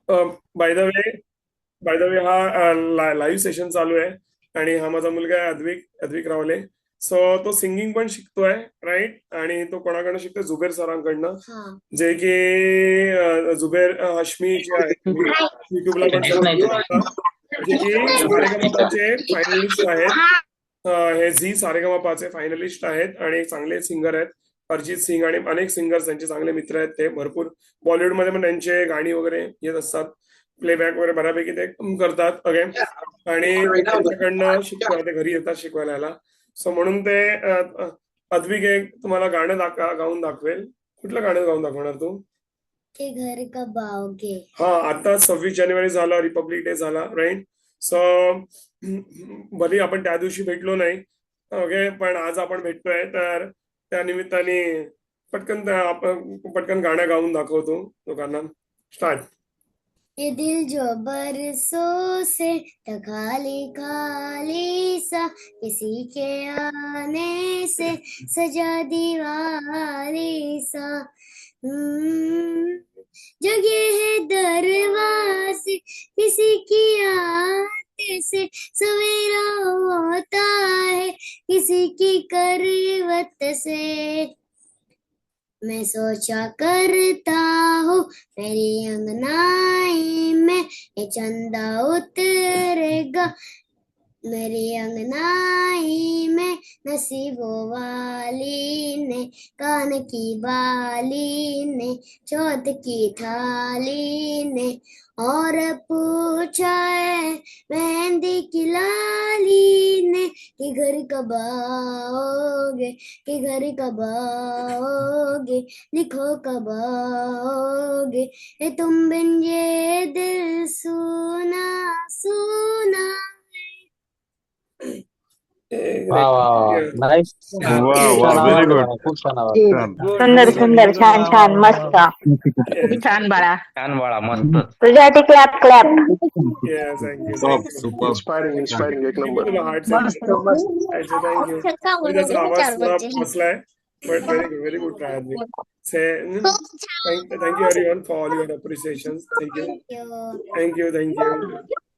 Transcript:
By the way by the way हा live session चालू आहे आणि हा माझा मुलगा आहे अद्विक रावले. सो तो सिंगिंग पण शिकतोय, राईट. आणि तो कोणाकडनं शिकतोय? जुबेर सरांकडनं. जे की जुबेर हशमी जे आहेत, तुम्ही युट्यूबला पण सर्च करू शकता. जे की सारेगमपाचे फायनलिस्ट आहेत. हे झी सारेगमपाचे फायनलिस्ट आहेत आणि चांगले सिंगर आहेत. अरिजित सिंग आणि अनेक सिंगर्स त्यांचे चांगले मित्र आहेत. ते भरपूर बॉलिवूडमध्ये पण त्यांचे गाणी वगैरे येत असतात. प्लेबॅक वगैरे बऱ्यापैकी ते करतात. ओके. आणि ते त्यांच्याकडनं शिकतो, ते घरी येतात शिकवायला याला. सो म्हणून ते अद्विक एक तुम्हाला गाणं गाऊन दाखवेल. कुठलं गाणं गाऊन दाखवणार तू? के घर कब आओगे. हा, आता 26 जानेवारी झाला, रिपब्लिक डे झाला, राईट. सो भले आपण त्या दिवशी भेटलो नाही, ओके, पण आज आपण भेटतोय, तर त्या निमित्ताने आपण पटकन गाणं गाऊन दाखवतो लोकांना. स्टार्ट. ये दिल जो बरसों से था खाली खाली सा, किसी के आने से सजा दीवारी सा। जगे है दरवाजे किसी की आते से, सवेरा होता है किसी की करवत से। मैं सोचा करता हूँ मेरी अंगनाई में ये चंदा उतरेगा, मेरी अंगनाई में नसीबों वाली ने, कान की बाली ने, चौथ की थाली ने, और पूछा है मेहंदी की लाली ने कि घर कब आओगे, कि घर कब आओगे, लिखो कब आओगे, ये तुम बिन ये दिल सूना सूना। वा वा वा, नाईस. वा खूप वा, छान आवाज व्हेरी आहे गुड. बाळा, खूप छान आवाज. छान. सुंदर सुंदर, छान छान, मस्त. खूप छान बाळा. छान बाळा, मस्त. तुझ्यासाठी clap clap. Thank you. Top super. Inspiring inspiring, एक नंबर. तुला हार्ट मस्त मस्त. थँक्यू. त्याचा आवाज थोडा बसलाय, but very good try. Thank you everyone for all your appreciation. Thank you. Thank you. Thank you.